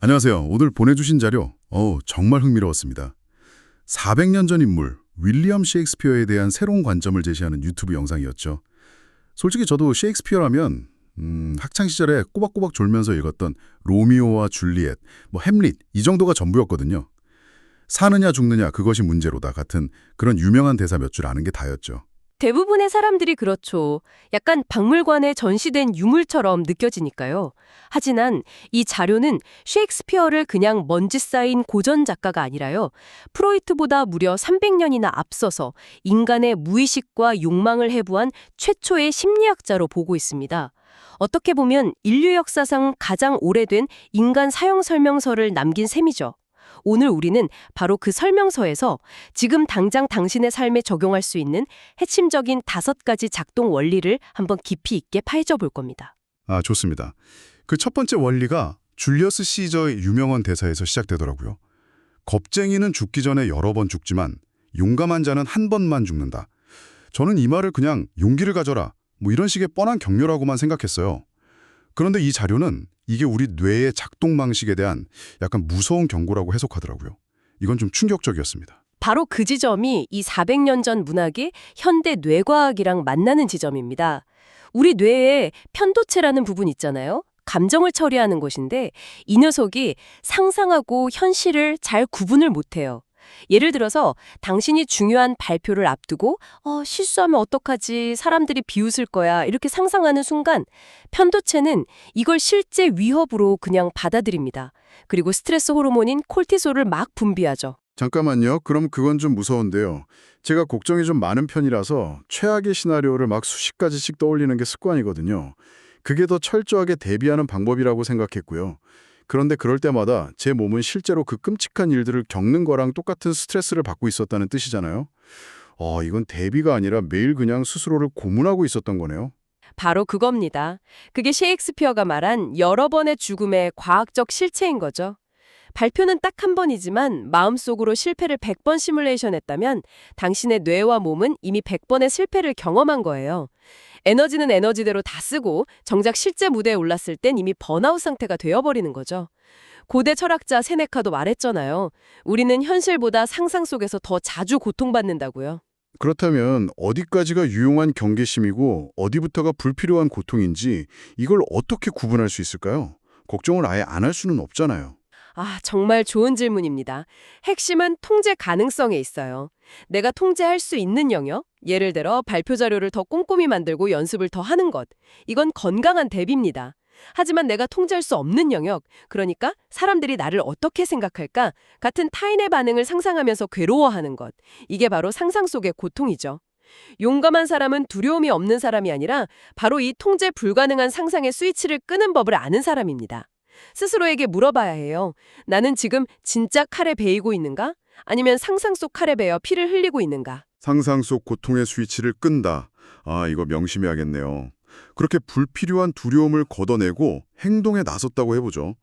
안녕하세요. 오늘 보내주신 자료, 정말 흥미로웠습니다. 400년 전 인물, 윌리엄 셰익스피어에 대한 새로운 관점을 제시하는 유튜브 영상이었죠. 솔직히 저도 셰익스피어라면 학창 시절에 꼬박꼬박 졸면서 읽었던 로미오와 줄리엣, 햄릿 이 정도가 전부였거든요. 사느냐 죽느냐 그것이 문제로다 같은 그런 유명한 대사 몇 줄 아는 게 다였죠. 대부분의 사람들이 그렇죠. 약간 박물관에 전시된 유물처럼 느껴지니까요. 하지만 이 자료는 셰익스피어를 그냥 먼지 쌓인 고전 작가가 아니라요. 프로이트보다 무려 300년이나 앞서서 인간의 무의식과 욕망을 해부한 최초의 심리학자로 보고 있습니다. 어떻게 보면 인류 역사상 가장 오래된 인간 사용 설명서를 남긴 셈이죠. 오늘 우리는 바로 그 설명서에서 지금 당장 당신의 삶에 적용할 수 있는 핵심적인 5가지 작동 원리를 한번 깊이 있게 파헤쳐 볼 겁니다. 아, 좋습니다. 그 첫 번째 원리가 줄리어스 시저의 유명한 대사에서 시작되더라고요. 겁쟁이는 죽기 전에 여러 번 죽지만 용감한 자는 한 번만 죽는다. 저는 이 말을 그냥 용기를 가져라, 이런 식의 뻔한 격려라고만 생각했어요. 그런데 이 자료는 이게 우리 뇌의 작동 방식에 대한 약간 무서운 경고라고 해석하더라고요. 이건 좀 충격적이었습니다. 바로 그 지점이 이 400년 전 문학이 현대 뇌과학이랑 만나는 지점입니다. 우리 뇌에 편도체라는 부분 있잖아요. 감정을 처리하는 곳인데 이 녀석이 상상하고 현실을 잘 구분을 못해요. 예를 들어서 당신이 중요한 발표를 앞두고 실수하면 어떡하지? 사람들이 비웃을 거야. 이렇게 상상하는 순간 편도체는 이걸 실제 위협으로 그냥 받아들입니다. 그리고 스트레스 호르몬인 콜티솔을 막 분비하죠. 잠깐만요. 그럼 그건 좀 무서운데요. 제가 걱정이 좀 많은 편이라서 최악의 시나리오를 막 수십 가지씩 떠올리는 게 습관이거든요. 그게 더 철저하게 대비하는 방법이라고 생각했고요. 그런데 그럴 때마다 제 몸은 실제로 그 끔찍한 일들을 겪는 거랑 똑같은 스트레스를 받고 있었다는 뜻이잖아요. 이건 대비가 아니라 매일 그냥 스스로를 고문하고 있었던 거네요. 바로 그겁니다. 그게 셰익스피어가 말한 여러 번의 죽음의 과학적 실체인 거죠. 발표는 딱 한 번이지만 마음속으로 실패를 100번 시뮬레이션했다면 당신의 뇌와 몸은 이미 100번의 실패를 경험한 거예요. 에너지는 에너지대로 다 쓰고 정작 실제 무대에 올랐을 땐 이미 번아웃 상태가 되어버리는 거죠. 고대 철학자 세네카도 말했잖아요. 우리는 현실보다 상상 속에서 더 자주 고통받는다고요. 그렇다면 어디까지가 유용한 경계심이고 어디부터가 불필요한 고통인지 이걸 어떻게 구분할 수 있을까요? 걱정을 아예 안 할 수는 없잖아요. 정말 좋은 질문입니다. 핵심은 통제 가능성에 있어요. 내가 통제할 수 있는 영역, 예를 들어 발표 자료를 더 꼼꼼히 만들고 연습을 더 하는 것. 이건 건강한 대비입니다. 하지만 내가 통제할 수 없는 영역, 그러니까 사람들이 나를 어떻게 생각할까? 같은 타인의 반응을 상상하면서 괴로워하는 것. 이게 바로 상상 속의 고통이죠. 용감한 사람은 두려움이 없는 사람이 아니라 바로 이 통제 불가능한 상상의 스위치를 끄는 법을 아는 사람입니다. 스스로에게 물어봐야 해요. 나는 지금 진짜 칼에 베이고 있는가? 아니면 상상 속 칼에 베어 피를 흘리고 있는가? 상상 속 고통의 스위치를 끈다. 이거 명심해야겠네요. 그렇게 불필요한 두려움을 걷어내고 행동에 나섰다고 해보죠.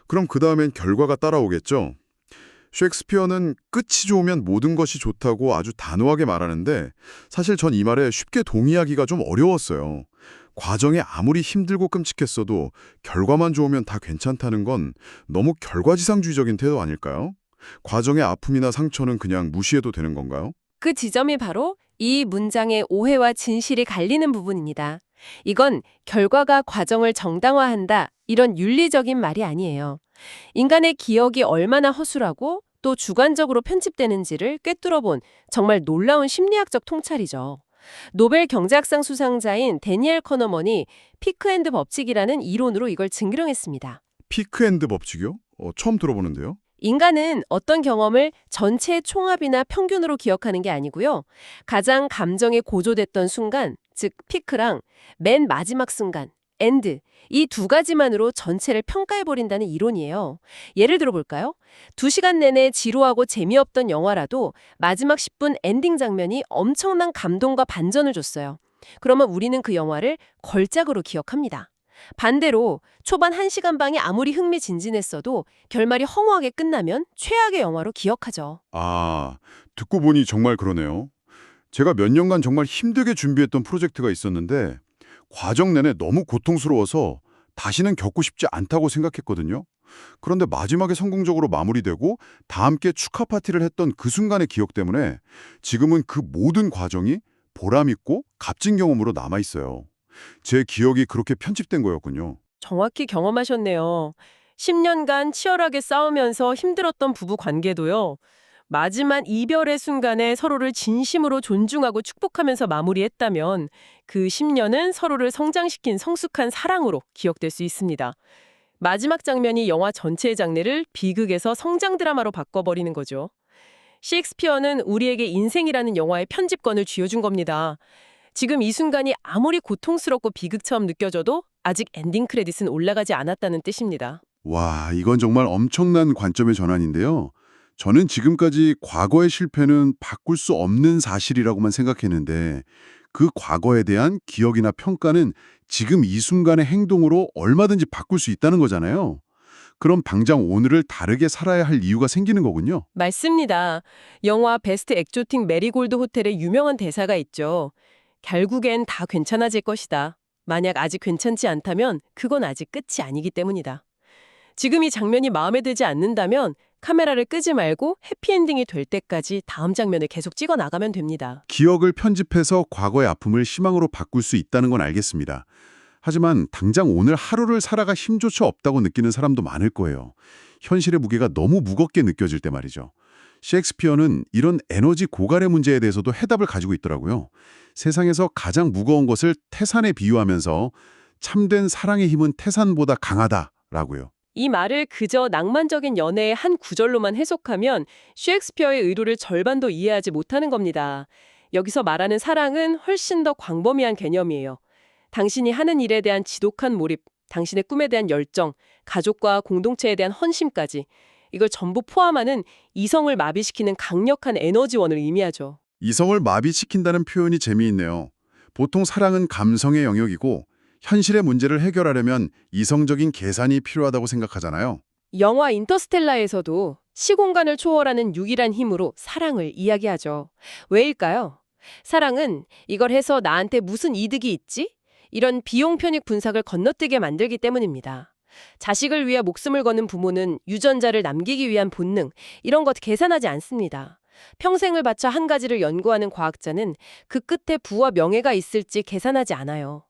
그럼 그 다음엔 결과가 따라오겠죠? 셰익스피어는 끝이 좋으면 모든 것이 좋다고 아주 단호하게 말하는데 사실 전 이 말에 쉽게 동의하기가 좀 어려웠어요. 과정이 아무리 힘들고 끔찍했어도 결과만 좋으면 다 괜찮다는 건 너무 결과지상주의적인 태도 아닐까요? 과정의 아픔이나 상처는 그냥 무시해도 되는 건가요? 그 지점이 바로 이 문장의 오해와 진실이 갈리는 부분입니다. 이건 결과가 과정을 정당화한다, 이런 윤리적인 말이 아니에요. 인간의 기억이 얼마나 허술하고 또 주관적으로 편집되는지를 꿰뚫어본 정말 놀라운 심리학적 통찰이죠. 노벨 경제학상 수상자인 데니엘 커너먼이 피크앤드 법칙이라는 이론으로 이걸 증명했습니다. 피크앤드 법칙이요? 처음 들어보는데요. 인간은 어떤 경험을 전체의 총합이나 평균으로 기억하는 게 아니고요. 가장 감정이 고조됐던 순간, 즉 피크랑 맨 마지막 순간, 엔드, 이 2가지만으로 전체를 평가해버린다는 이론이에요. 예를 들어볼까요? 2시간 내내 지루하고 재미없던 영화라도 마지막 10분 엔딩 장면이 엄청난 감동과 반전을 줬어요. 그러면 우리는 그 영화를 걸작으로 기억합니다. 반대로 초반 1시간 방이 아무리 흥미진진했어도 결말이 허무하게 끝나면 최악의 영화로 기억하죠. 듣고 보니 정말 그러네요. 제가 몇 년간 정말 힘들게 준비했던 프로젝트가 있었는데 과정 내내 너무 고통스러워서 다시는 겪고 싶지 않다고 생각했거든요. 그런데 마지막에 성공적으로 마무리되고 다 함께 축하 파티를 했던 그 순간의 기억 때문에 지금은 그 모든 과정이 보람있고 값진 경험으로 남아있어요. 제 기억이 그렇게 편집된 거였군요. 정확히 경험하셨네요. 10년간 치열하게 싸우면서 힘들었던 부부 관계도요. 마지막 이별의 순간에 서로를 진심으로 존중하고 축복하면서 마무리했다면 그 10년은 서로를 성장시킨 성숙한 사랑으로 기억될 수 있습니다. 마지막 장면이 영화 전체의 장르를 비극에서 성장 드라마로 바꿔버리는 거죠. 셰익스피어는 우리에게 인생이라는 영화의 편집권을 쥐어준 겁니다. 지금 이 순간이 아무리 고통스럽고 비극처럼 느껴져도 아직 엔딩 크레딧은 올라가지 않았다는 뜻입니다. 와, 이건 정말 엄청난 관점의 전환인데요. 저는 지금까지 과거의 실패는 바꿀 수 없는 사실이라고만 생각했는데 그 과거에 대한 기억이나 평가는 지금 이 순간의 행동으로 얼마든지 바꿀 수 있다는 거잖아요. 그럼 당장 오늘을 다르게 살아야 할 이유가 생기는 거군요. 맞습니다. 영화 베스트 엑조틱 메리골드 호텔의 유명한 대사가 있죠. 결국엔 다 괜찮아질 것이다. 만약 아직 괜찮지 않다면 그건 아직 끝이 아니기 때문이다. 지금 이 장면이 마음에 들지 않는다면 카메라를 끄지 말고 해피엔딩이 될 때까지 다음 장면을 계속 찍어 나가면 됩니다. 기억을 편집해서 과거의 아픔을 희망으로 바꿀 수 있다는 건 알겠습니다. 하지만 당장 오늘 하루를 살아가 힘조차 없다고 느끼는 사람도 많을 거예요. 현실의 무게가 너무 무겁게 느껴질 때 말이죠. 셰익스피어는 이런 에너지 고갈의 문제에 대해서도 해답을 가지고 있더라고요. 세상에서 가장 무거운 것을 태산에 비유하면서 참된 사랑의 힘은 태산보다 강하다라고요. 이 말을 그저 낭만적인 연애의 한 구절로만 해석하면 셰익스피어의 의도를 절반도 이해하지 못하는 겁니다. 여기서 말하는 사랑은 훨씬 더 광범위한 개념이에요. 당신이 하는 일에 대한 지독한 몰입, 당신의 꿈에 대한 열정, 가족과 공동체에 대한 헌신까지 이걸 전부 포함하는 이성을 마비시키는 강력한 에너지원을 의미하죠. 이성을 마비시킨다는 표현이 재미있네요. 보통 사랑은 감성의 영역이고 현실의 문제를 해결하려면 이성적인 계산이 필요하다고 생각하잖아요. 영화 인터스텔라에서도 시공간을 초월하는 유일한 힘으로 사랑을 이야기하죠. 왜일까요? 사랑은 이걸 해서 나한테 무슨 이득이 있지? 이런 비용 편익 분석을 건너뛰게 만들기 때문입니다. 자식을 위해 목숨을 거는 부모는 유전자를 남기기 위한 본능, 이런 것 계산하지 않습니다. 평생을 바쳐 한 가지를 연구하는 과학자는 그 끝에 부와 명예가 있을지 계산하지 않아요.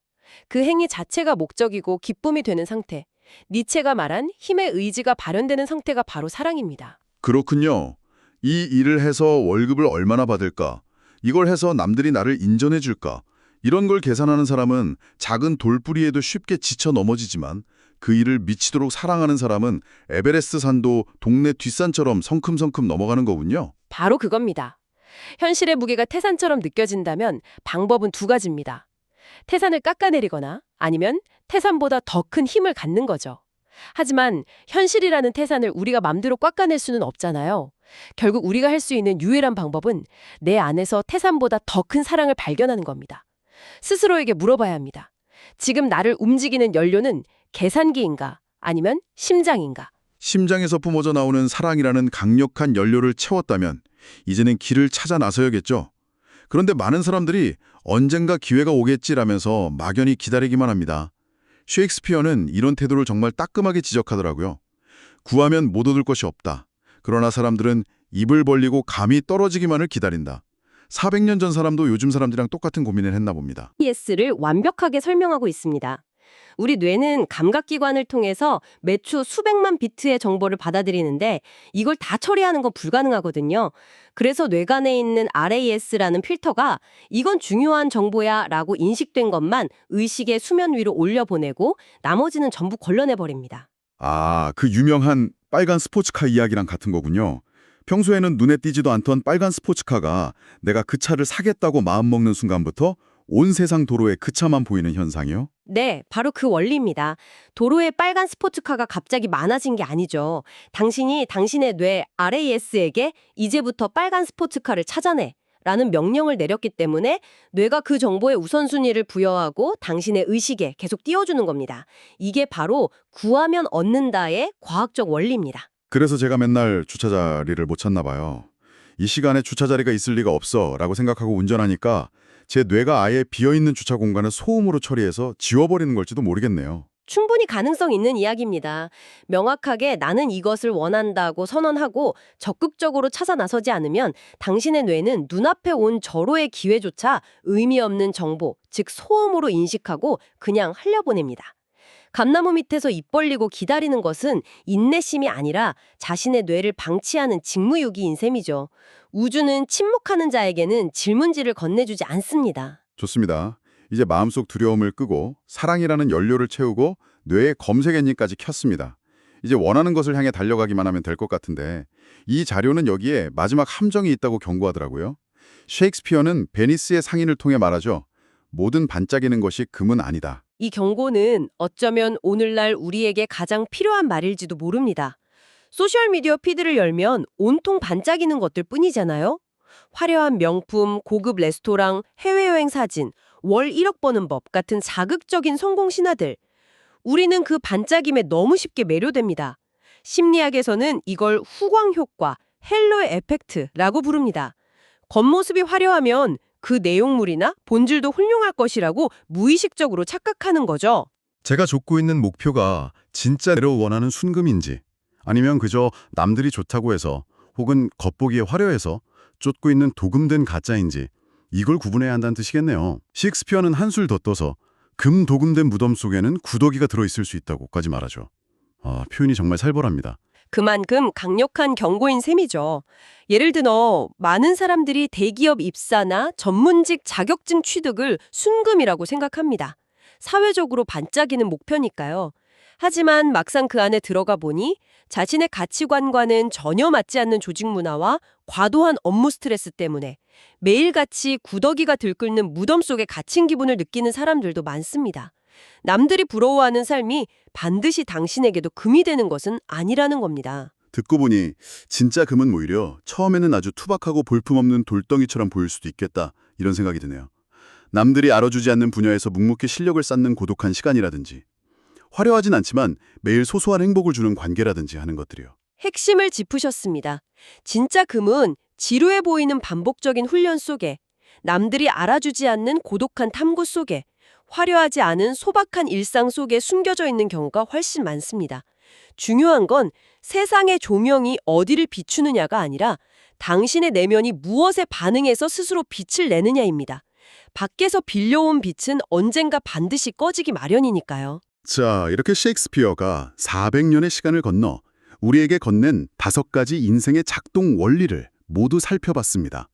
그 행위 자체가 목적이고 기쁨이 되는 상태, 니체가 말한 힘의 의지가 발현되는 상태가 바로 사랑입니다. 그렇군요. 이 일을 해서 월급을 얼마나 받을까? 이걸 해서 남들이 나를 인정해 줄까? 이런 걸 계산하는 사람은 작은 돌뿌리에도 쉽게 지쳐 넘어지지만 그 일을 미치도록 사랑하는 사람은 에베레스트 산도 동네 뒷산처럼 성큼성큼 넘어가는 거군요. 바로 그겁니다. 현실의 무게가 태산처럼 느껴진다면 방법은 두 가지입니다. 태산을 깎아내리거나 아니면 태산보다 더 큰 힘을 갖는 거죠. 하지만 현실이라는 태산을 우리가 맘대로 깎아낼 수는 없잖아요. 결국 우리가 할 수 있는 유일한 방법은 내 안에서 태산보다 더 큰 사랑을 발견하는 겁니다. 스스로에게 물어봐야 합니다. 지금 나를 움직이는 연료는 계산기인가 아니면 심장인가? 심장에서 뿜어져 나오는 사랑이라는 강력한 연료를 채웠다면 이제는 길을 찾아 나서야겠죠. 그런데 많은 사람들이 언젠가 기회가 오겠지라면서 막연히 기다리기만 합니다. 셰익스피어는 이런 태도를 정말 따끔하게 지적하더라고요. 구하면 못 얻을 것이 없다. 그러나 사람들은 입을 벌리고 감이 떨어지기만을 기다린다. 400년 전 사람도 요즘 사람들이랑 똑같은 고민을 했나 봅니다. ES를 완벽하게 설명하고 있습니다. 우리 뇌는 감각기관을 통해서 매초 수백만 비트의 정보를 받아들이는데 이걸 다 처리하는 건 불가능하거든요. 그래서 뇌간에 있는 RAS라는 필터가 이건 중요한 정보야 라고 인식된 것만 의식의 수면 위로 올려보내고 나머지는 전부 걸러내버립니다. 아, 그 유명한 빨간 스포츠카 이야기랑 같은 거군요. 평소에는 눈에 띄지도 않던 빨간 스포츠카가 내가 그 차를 사겠다고 마음먹는 순간부터 온 세상 도로에 그 차만 보이는 현상이요? 네, 바로 그 원리입니다. 도로에 빨간 스포츠카가 갑자기 많아진 게 아니죠. 당신이 당신의 뇌 RAS에게 이제부터 빨간 스포츠카를 찾아내 라는 명령을 내렸기 때문에 뇌가 그 정보에 우선순위를 부여하고 당신의 의식에 계속 띄워주는 겁니다. 이게 바로 구하면 얻는다의 과학적 원리입니다. 그래서 제가 맨날 주차 자리를 못 찾나 봐요. 이 시간에 주차 자리가 있을 리가 없어 라고 생각하고 운전하니까 제 뇌가 아예 비어있는 주차 공간을 소음으로 처리해서 지워버리는 걸지도 모르겠네요. 충분히 가능성 있는 이야기입니다. 명확하게 나는 이것을 원한다고 선언하고 적극적으로 찾아 나서지 않으면 당신의 뇌는 눈앞에 온 절호의 기회조차 의미 없는 정보, 즉 소음으로 인식하고 그냥 흘려보냅니다. 감나무 밑에서 입 벌리고 기다리는 것은 인내심이 아니라 자신의 뇌를 방치하는 직무유기인 셈이죠. 우주는 침묵하는 자에게는 질문지를 건네주지 않습니다. 좋습니다. 이제 마음속 두려움을 끄고 사랑이라는 연료를 채우고 뇌의 검색 엔진까지 켰습니다. 이제 원하는 것을 향해 달려가기만 하면 될 것 같은데 이 자료는 여기에 마지막 함정이 있다고 경고하더라고요. 셰익스피어는 베니스의 상인을 통해 말하죠. 모든 반짝이는 것이 금은 아니다. 이 경고는 어쩌면 오늘날 우리에게 가장 필요한 말일지도 모릅니다. 소셜미디어 피드를 열면 온통 반짝이는 것들 뿐이잖아요. 화려한 명품, 고급 레스토랑, 해외여행 사진, 월 1억 버는 법 같은 자극적인 성공 신화들. 우리는 그 반짝임에 너무 쉽게 매료됩니다. 심리학에서는 이걸 후광 효과, 헬로 에펙트라고 부릅니다. 겉모습이 화려하면 그 내용물이나 본질도 훌륭할 것이라고 무의식적으로 착각하는 거죠. 제가 좇고 있는 목표가 진짜 내로 원하는 순금인지 아니면 그저 남들이 좋다고 해서 혹은 겉보기에 화려해서 쫓고 있는 도금된 가짜인지 이걸 구분해야 한다는 뜻이겠네요. 셰익스피어는 한술 더 떠서 금 도금된 무덤 속에는 구더기가 들어있을 수 있다고까지 말하죠. 표현이 정말 살벌합니다. 그만큼 강력한 경고인 셈이죠. 예를 들어 많은 사람들이 대기업 입사나 전문직 자격증 취득을 순금이라고 생각합니다. 사회적으로 반짝이는 목표니까요. 하지만 막상 그 안에 들어가 보니 자신의 가치관과는 전혀 맞지 않는 조직 문화와 과도한 업무 스트레스 때문에 매일같이 구더기가 들끓는 무덤 속에 갇힌 기분을 느끼는 사람들도 많습니다. 남들이 부러워하는 삶이 반드시 당신에게도 금이 되는 것은 아니라는 겁니다. 듣고 보니 진짜 금은 오히려 처음에는 아주 투박하고 볼품없는 돌덩이처럼 보일 수도 있겠다 이런 생각이 드네요. 남들이 알아주지 않는 분야에서 묵묵히 실력을 쌓는 고독한 시간이라든지 화려하진 않지만 매일 소소한 행복을 주는 관계라든지 하는 것들이요. 핵심을 짚으셨습니다. 진짜 금은 지루해 보이는 반복적인 훈련 속에, 남들이 알아주지 않는 고독한 탐구 속에, 화려하지 않은 소박한 일상 속에 숨겨져 있는 경우가 훨씬 많습니다. 중요한 건 세상의 조명이 어디를 비추느냐가 아니라 당신의 내면이 무엇에 반응해서 스스로 빛을 내느냐입니다. 밖에서 빌려온 빛은 언젠가 반드시 꺼지기 마련이니까요. 자, 이렇게 셰익스피어가 400년의 시간을 건너 우리에게 건넨 5가지 인생의 작동 원리를 모두 살펴봤습니다.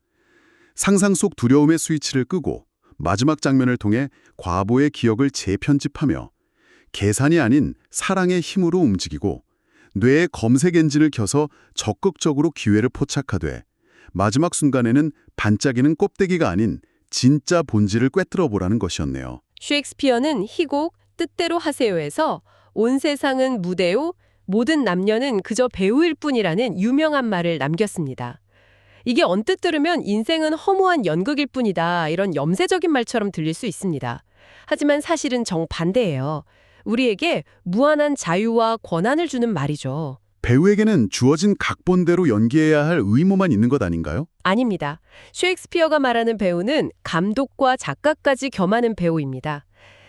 상상 속 두려움의 스위치를 끄고 마지막 장면을 통해 과보의 기억을 재편집하며 계산이 아닌 사랑의 힘으로 움직이고 뇌의 검색 엔진을 켜서 적극적으로 기회를 포착하되 마지막 순간에는 반짝이는 껍데기가 아닌 진짜 본질을 꿰뚫어 보라는 것이었네요. 셰익스피어는 희곡 뜻대로 하세요에서 온 세상은 무대요, 모든 남녀는 그저 배우일 뿐이라는 유명한 말을 남겼습니다. 이게 언뜻 들으면 인생은 허무한 연극일 뿐이다 이런 염세적인 말처럼 들릴 수 있습니다. 하지만 사실은 정반대예요. 우리에게 무한한 자유와 권한을 주는 말이죠. 배우에게는 주어진 각본대로 연기해야 할 의무만 있는 것 아닌가요? 아닙니다. 셰익스피어가 말하는 배우는 감독과 작가까지 겸하는 배우입니다.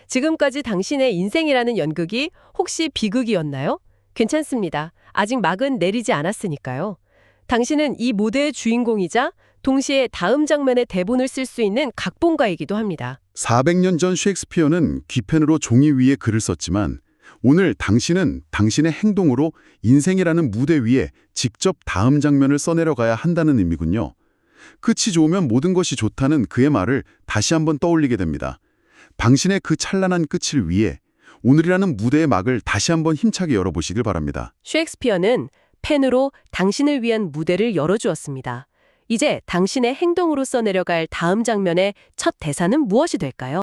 지금까지 당신의 인생이라는 연극이 혹시 비극이었나요? 괜찮습니다. 아직 막은 내리지 않았으니까요. 당신은 이 무대의 주인공이자 동시에 다음 장면의 대본을 쓸 수 있는 각본가이기도 합니다. 400년 전 셰익스피어는 귀펜으로 종이 위에 글을 썼지만 오늘 당신은 당신의 행동으로 인생이라는 무대 위에 직접 다음 장면을 써내려가야 한다는 의미군요. 끝이 좋으면 모든 것이 좋다는 그의 말을 다시 한번 떠올리게 됩니다. 당신의 그 찬란한 끝을 위해 오늘이라는 무대의 막을 다시 한번 힘차게 열어보시길 바랍니다. 셰익스피어는 펜으로 당신을 위한 무대를 열어주었습니다. 이제 당신의 행동으로 써내려갈 다음 장면의 첫 대사는 무엇이 될까요?